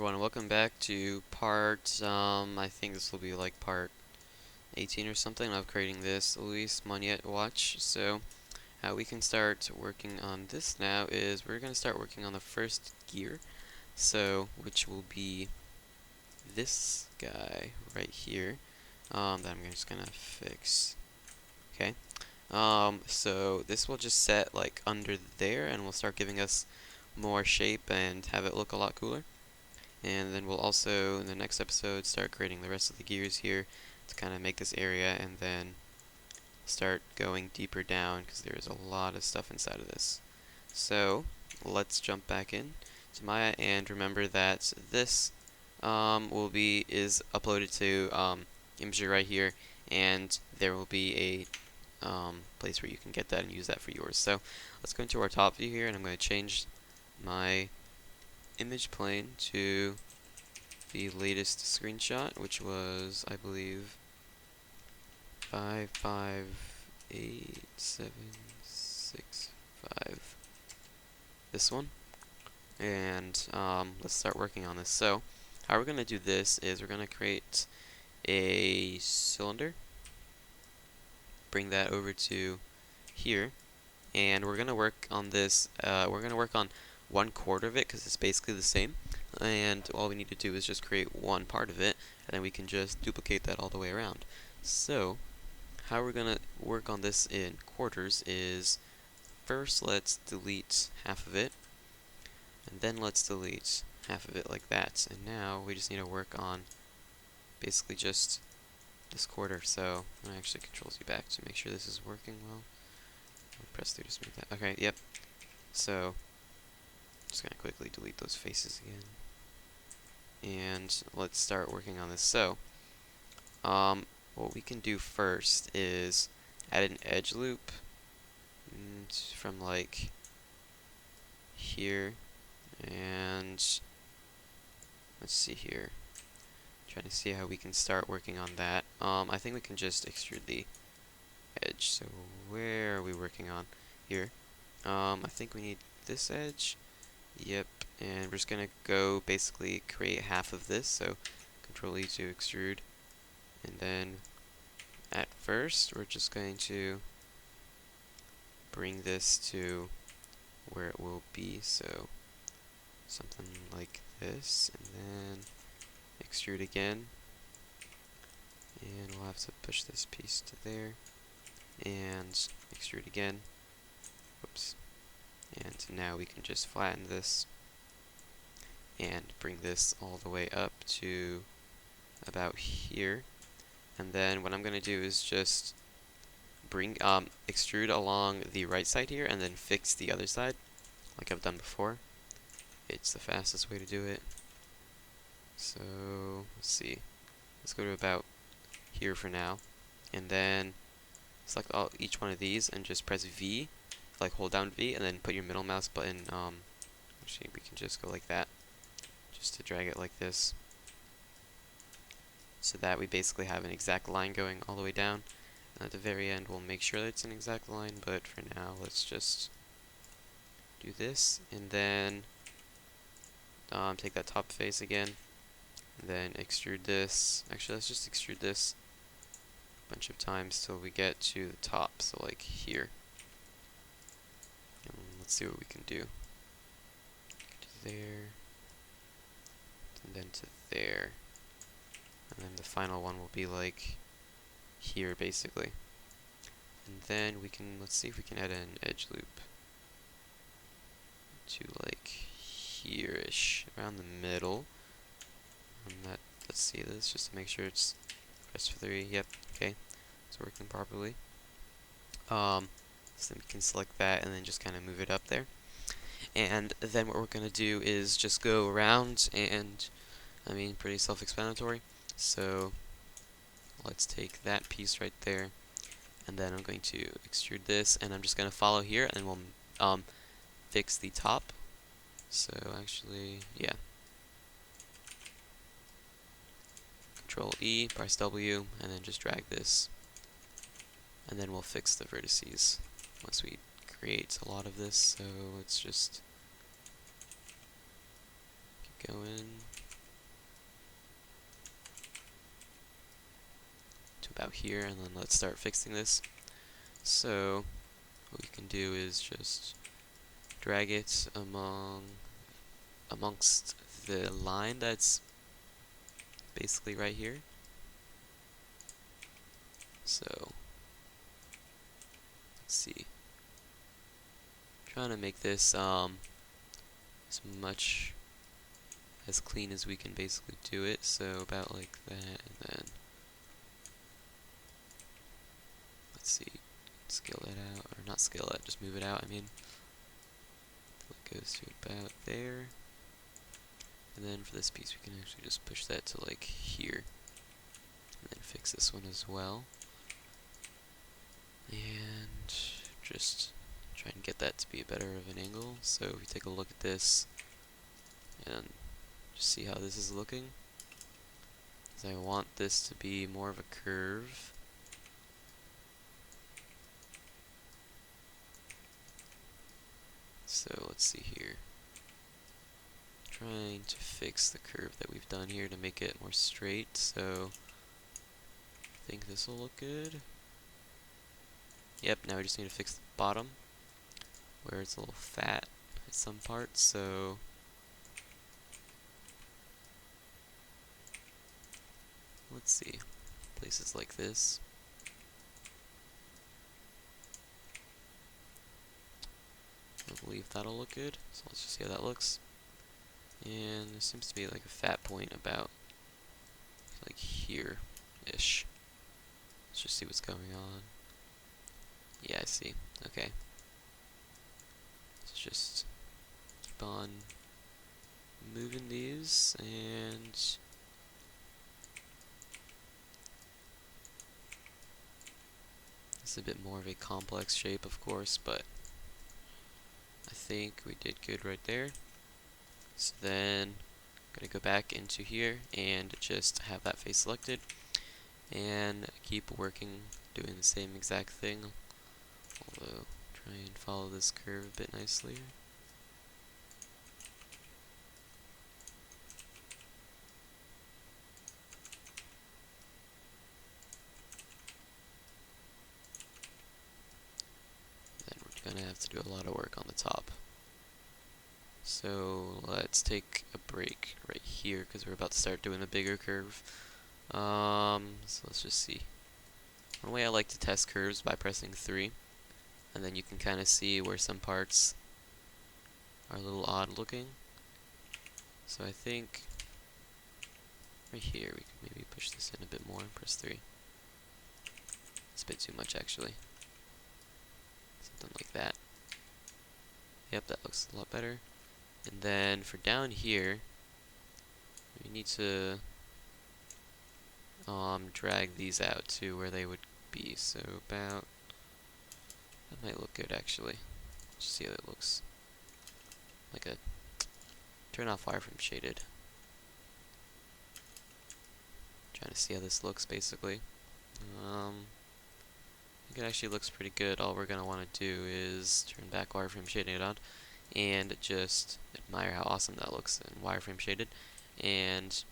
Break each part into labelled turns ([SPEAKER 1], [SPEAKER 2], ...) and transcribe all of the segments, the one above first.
[SPEAKER 1] everyone, welcome back to part, I think this will be like part 18 or something of creating this Luis Moinet watch. So, how we can start working on this now is we're going to start working on the first gear, so, which will be this guy right here, that I'm just going to fix. Okay, so this will just set like under there and will start giving us more shape and have it look a lot cooler. And then we'll also, in the next episode, start creating the rest of the gears here to kind of make this area, and then start going deeper down because there's a lot of stuff inside of this. So let's jump back in to Maya, and remember that this is uploaded to Imager right here, and there will be a place where you can get that and use that for yours. So let's go into our top view here, and I'm going to change my image plane to the latest screenshot, which was, I believe, 558765. This one. And let's start working on this. So, how we're going to do this is we're going to create a cylinder, bring that over to here, and we're going to work on this. We're going to work on 1/4 of it because it's basically the same, and all we need to do is just create one part of it, and then we can just duplicate that all the way around. So how we're gonna work on this in quarters is first let's delete half of it, and then let's delete half of it like that, and now we just need to work on basically just this quarter. So I'm gonna actually control Z back to make sure this is working well. I'll press 3 to smooth that. Okay, yep. So just gonna quickly delete those faces again, and let's start working on this. So, what we can do first is add an edge loop from like here, and let's see here. Trying to see how we can start working on that. I think we can just extrude the edge. So where are we working on? Here. I think we need this edge. Yep, and we're just gonna go basically create half of this, so Control E to extrude, and then at first we're just going to bring this to where it will be, so something like this, and then extrude again, and we'll have to push this piece to there, and extrude again. Whoops. And now we can just flatten this and bring this all the way up to about here. And then what I'm going to do is just bring extrude along the right side here and then fix the other side like I've done before. It's the fastest way to do it. So let's see. Let's go to about here for now, and then select each one of these and just press V, like hold down V, and then put your middle mouse button. Actually, we can just go like that, just to drag it like this, so that we basically have an exact line going all the way down. And at the very end, we'll make sure that it's an exact line, but for now, let's just do this, and then take that top face again, and then extrude this. Actually, let's just extrude this a bunch of times till we get to the top, so like here. And let's see what we can do. To there, and then to there. And then the final one will be like here, basically. And then we can, let's see if we can add an edge loop to like here-ish, around the middle. And that, let's see this, just to make sure it's press 3, yep, okay, it's working properly. So then we can select that and then just kind of move it up there. And then what we're going to do is just go around, and I mean, pretty self-explanatory. So let's take that piece right there, and then I'm going to extrude this, and I'm just going to follow here, and we'll fix the top. So actually, yeah. Control E, press W, and then just drag this. And then we'll fix the vertices once we create a lot of this. So let's just keep going. here, and then let's start fixing this. So what we can do is just drag it amongst the line that's basically right here. So let's see. Trying to make this as much as clean as we can basically do it. So about like that, and then let's see, scale that out, or not scale it, just move it out. I mean, it goes to about there. And then for this piece, we can actually just push that to like here. And then fix this one as well. And just try and get that to be better of an angle. So if you take a look at this and just see how this is looking. Because I want this to be more of a curve. So let's see here. Trying to fix the curve that we've done here to make it more straight. So I think this will look good. Yep, now we just need to fix the bottom where it's a little fat at some parts. So let's see, places like this. I believe that'll look good. So let's just see how that looks. And there seems to be like a fat point about like here-ish. Let's just see what's going on. Yeah, I see. Okay. Let's just keep on moving these, and it's a bit more of a complex shape, of course, but I think we did good right there. So then I'm gonna go back into here and just have that face selected and keep working doing the same exact thing, although try and follow this curve a bit nicely. Then we're gonna have to do a lot of work on the top. So let's take a break right here because we're about to start doing a bigger curve. So let's just see. One way I like to test curves by pressing 3, and then you can kind of see where some parts are a little odd looking. So I think right here we could maybe push this in a bit more and press 3. It's a bit too much actually. Something like that. Yep, that looks a lot better. And then for down here, we need to drag these out to where they would be. So about, that might look good actually. Just see how it looks. Like a, turn off wireframe shaded. Trying to see how this looks basically. I think it actually looks pretty good. All we're gonna want to do is turn back wireframe shading on and just admire how awesome that looks in wireframe shaded, and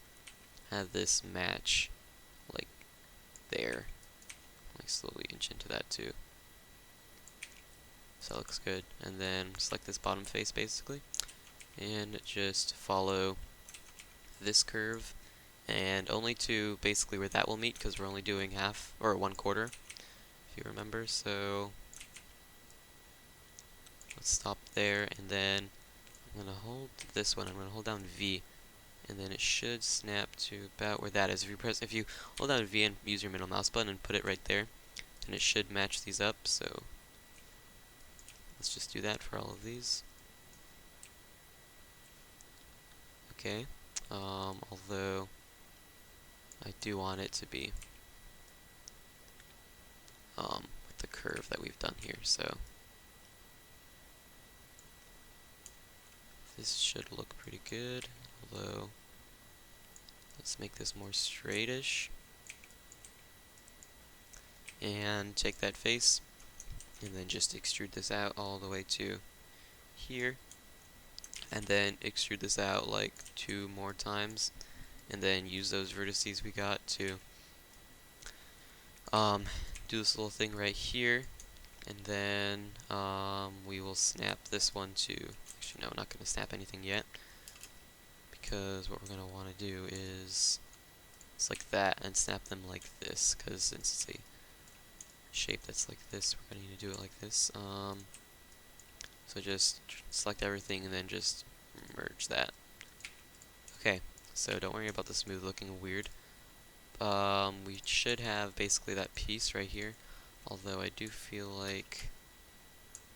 [SPEAKER 1] have this match like there, like slowly inch into that too. So that looks good. And then select this bottom face basically, and just follow this curve, and only to basically where that will meet, because we're only doing half or 1/4, if you remember. So let's stop there, and then I'm gonna hold this one. I'm gonna hold down V, and then it should snap to about where that is. If you hold down V and use your middle mouse button and put it right there, then it should match these up. So let's just do that for all of these. Okay. Although I do want it to be with the curve that we've done here. So this should look pretty good, although let's make this more straightish. And take that face, and then just extrude this out all the way to here. And then extrude this out like 2 more times. And then use those vertices we got to um, do this little thing right here, and then we will snap this one to, actually no, not going to snap anything yet, because what we're going to want to do is it's like that and snap them like this, because since it's a shape that's like this, we're going to need to do it like this. So just select everything and then just merge that. Okay, so don't worry about the smooth looking weird. We should have basically that piece right here, although I do feel like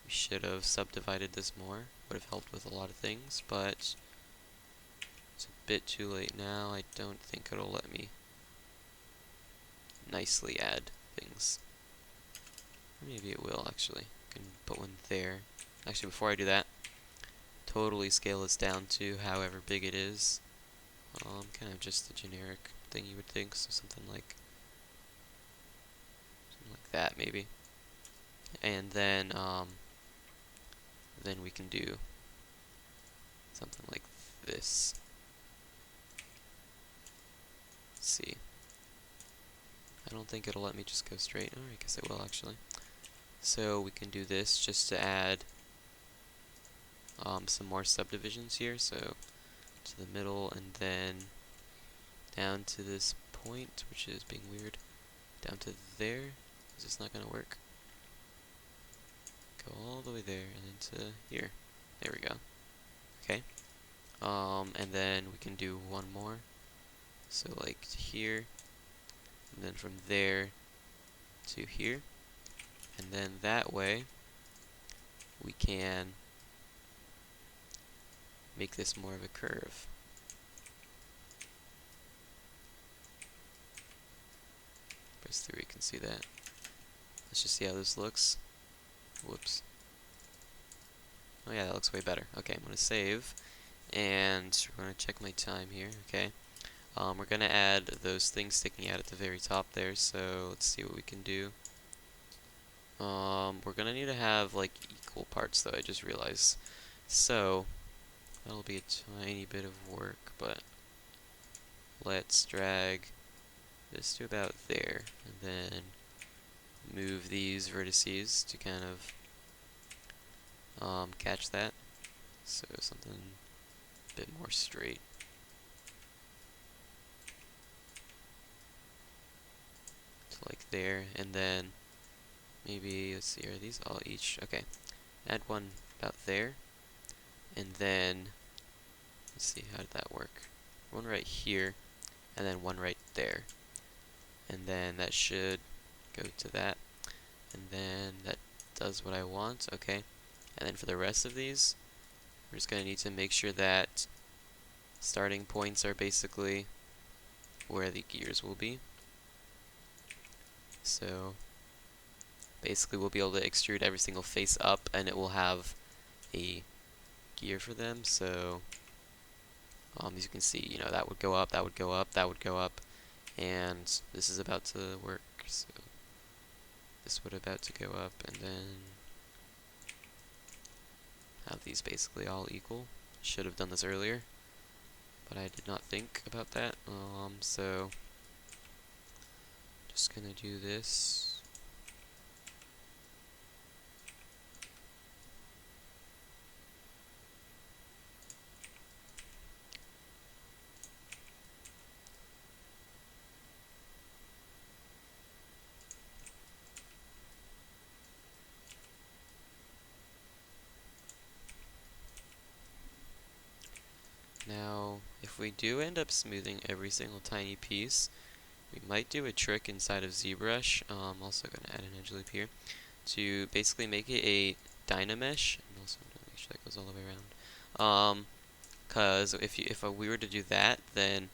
[SPEAKER 1] we should have subdivided this more. Would have helped with a lot of things, but it's a bit too late now. I don't think it'll let me nicely add things. Or maybe it will, actually. I can put one there. Actually, before I do that, totally scale this down to however big it is. Kind of just the generic thing you would think, so something like that, maybe. And then we can do something like this. Let's see. I don't think it'll let me just go straight. Oh, I guess it will, actually. So we can do this just to add some more subdivisions here. So to the middle, and then down to this point, which is being weird. Down to there. Is this not going to work? Go all the way there, and then to here. There we go. Okay. And then we can do one more. So like here, and then from there to here. And then that way, we can make this more of a curve. Press 3, you can see that. Let's just see how this looks. Whoops. Oh yeah, that looks way better. Okay, I'm going to save, and we're going to check my time here. Okay. We're going to add those things sticking out at the very top there, so let's see what we can do. We're going to need to have, like, equal parts, though, I just realized. So, that'll be a tiny bit of work, but let's drag this to about there, and then move these vertices to kind of catch that. So something a bit more straight. So like there, and then maybe, let's see, are these all each? Okay, add one about there, and then, let's see, how did that work? One right here, and then one right there. And then that should go to that, and then that does what I want, okay. And then for the rest of these, we're just going to need to make sure that starting points are basically where the gears will be. So basically we'll be able to extrude every single face up, and it will have a gear for them. So as you can see, you know, that would go up, that would go up, that would go up, and this is about to work. So this would about to go up, and then have these basically all equal. Should have done this earlier, but I did not think about that. So just gonna do this. Now, if we do end up smoothing every single tiny piece, we might do a trick inside of ZBrush. Also going to add an edge loop here to basically make it a Dynamesh. And also I'm going to make sure that goes all the way around. Because if we were to do that, then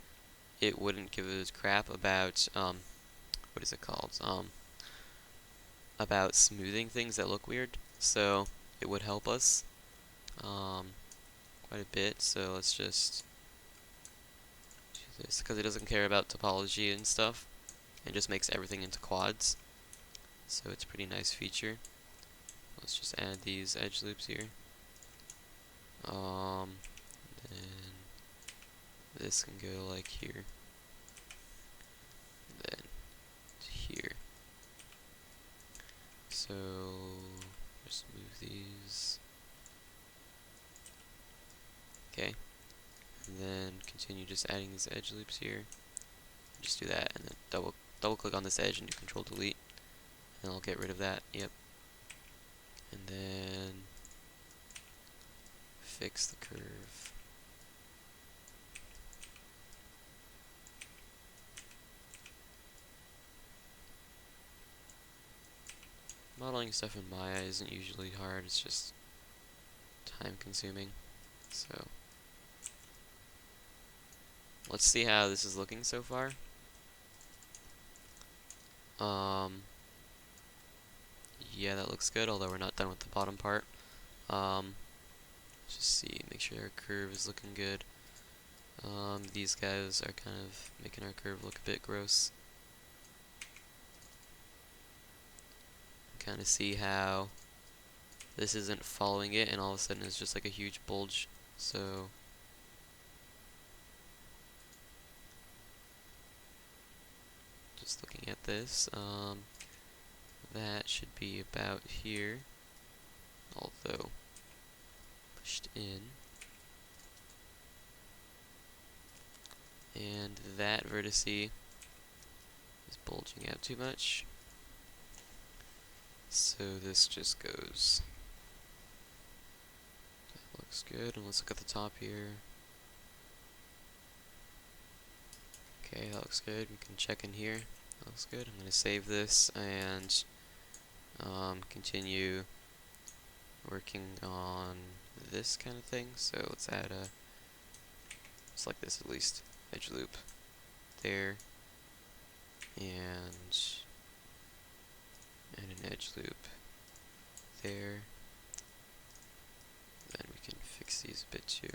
[SPEAKER 1] it wouldn't give us crap about what is it called? About smoothing things that look weird. So it would help us quite a bit. So let's just do this, because it doesn't care about topology and stuff. It just makes everything into quads. So it's a pretty nice feature. Let's just add these edge loops here. Then this can go like here. Then to here. just move these. Okay, and then continue just adding these edge loops here. Just do that, and then double click on this edge and do Control Delete, and I'll get rid of that. Yep, and then fix the curve. Modeling stuff in Maya isn't usually hard, it's just time consuming. So let's see how this is looking so far. Yeah, that looks good, although we're not done with the bottom part. Just see, make sure our curve is looking good. These guys are kind of making our curve look a bit gross. Kind of see how this isn't following it, and all of a sudden it's just like a huge bulge. So just looking at this, that should be about here, although pushed in. And that vertex is bulging out too much. So this just goes. That looks good, and let's look at the top here. Okay, that looks good. We can check in here. That looks good. I'm going to save this and continue working on this kind of thing. So let's add a, just like this at least, edge loop there, and an edge loop there. Then we can fix these a bit too.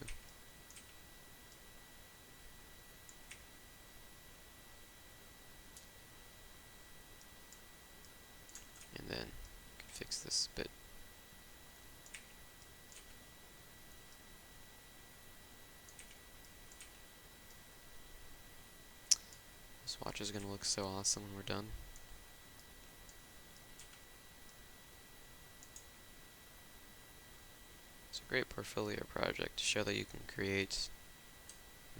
[SPEAKER 1] And then fix this bit. This watch is going to look so awesome when we're done. It's a great portfolio project to show that you can create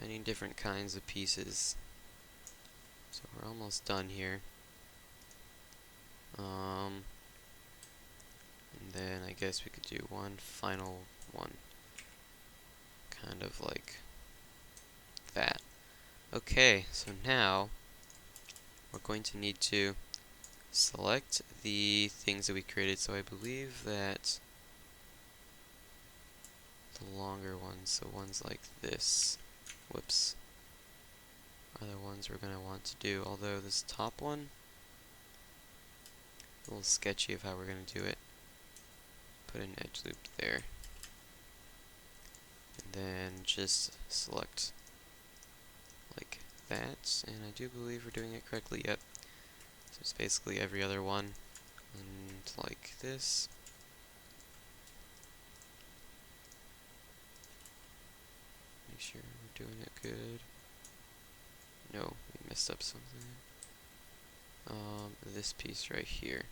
[SPEAKER 1] many different kinds of pieces. So we're almost done here. And then I guess we could do one final one. Kind of like that. Okay, so now we're going to need to select the things that we created. So I believe that the longer ones, so ones like this, whoops, are the ones we're going to want to do. Although this top one, a little sketchy of how we're going to do it. Put an edge loop there. And then just select like that. And I do believe we're doing it correctly. Yep. So it's basically every other one. And like this. Make sure we're doing it good. No, we messed up something. This piece right here.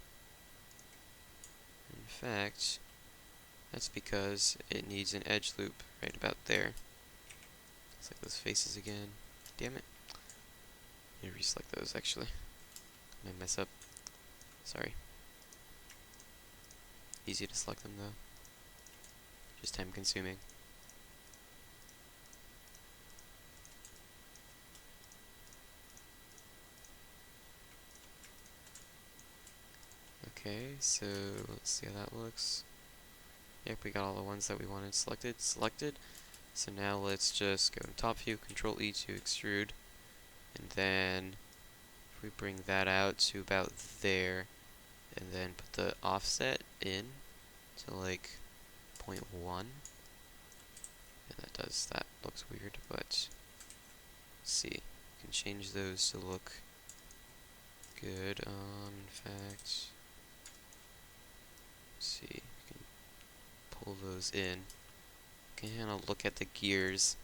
[SPEAKER 1] In fact, that's because it needs an edge loop right about there. It's like those faces again. Damn it. I need to reselect those actually. I might mess up. Sorry. Easy to select them though. Just time consuming. Okay, so let's see how that looks. Yep, we got all the ones that we wanted selected. So now let's just go in top view, Control E to extrude, and then if we bring that out to about there, and then put the offset in to like 0.1, and that looks weird, but let's see, you can change those to look good. In fact, let's see, you can pull those in. You can kind of look at the gears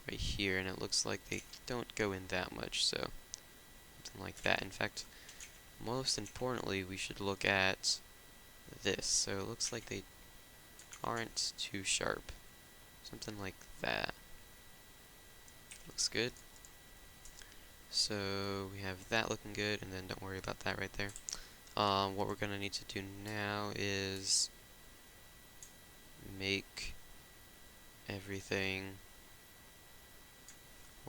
[SPEAKER 1] right here, and it looks like they don't go in that much, so something like that. In fact, most importantly, we should look at this. So it looks like they aren't too sharp. Something like that. Looks good. So we have that looking good, and then don't worry about that right there. What we're gonna need to do now is make everything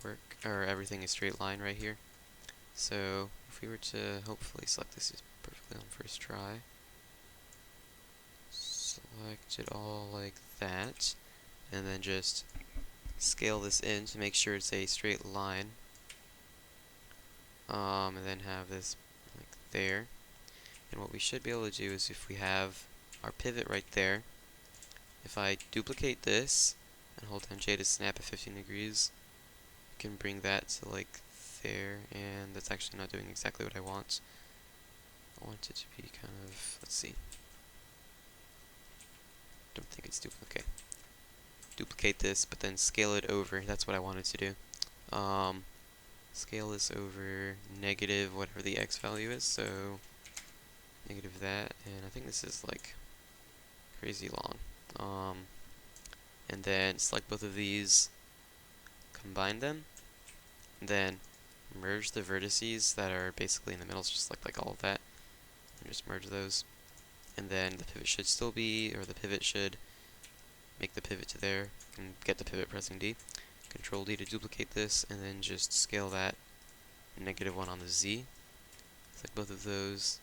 [SPEAKER 1] work, or everything a straight line right here. So if we were to hopefully select this perfectly on first try, select it all like that, and then just scale this in to make sure it's a straight line. And then have this like there. And what we should be able to do is if we have our pivot right there, if I duplicate this and hold down J to snap at 15 degrees, I can bring that to like there, and that's actually not doing exactly what I want. I want it to be kind of, let's see. Don't think it's duplicate. Duplicate this, but then scale it over. That's what I wanted to do. Scale this over negative whatever the x value is, so negative that, and I think this is like crazy long. And then select both of these, combine them, and then merge the vertices that are basically in the middle, so just select like all of that, and just merge those. And then the pivot should still be, or the pivot should make the pivot to there, and get the pivot pressing D. Control D to duplicate this, and then just scale that -1 on the Z. Select both of those,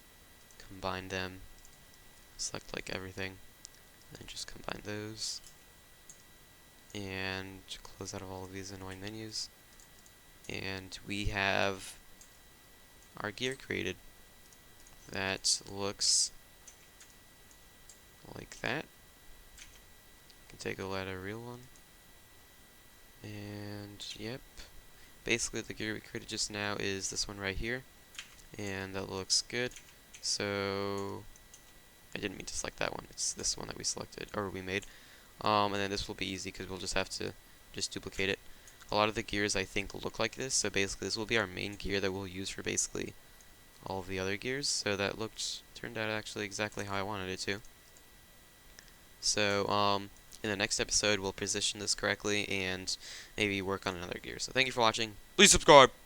[SPEAKER 1] combine them, select like everything, and then just combine those, and close out of all of these annoying menus. And we have our gear created. That looks like that. You can take a look at a real one. And yep. Basically the gear we created just now is this one right here. And that looks good. So I didn't mean to select that one. It's this one that we selected, or we made. And then this will be easy because we'll just have to just duplicate it. A lot of the gears I think look like this, so basically this will be our main gear that we'll use for basically all of the other gears. So that turned out actually exactly how I wanted it to. So in the next episode we'll position this correctly and maybe work on another gear. So thank you for watching. Please subscribe!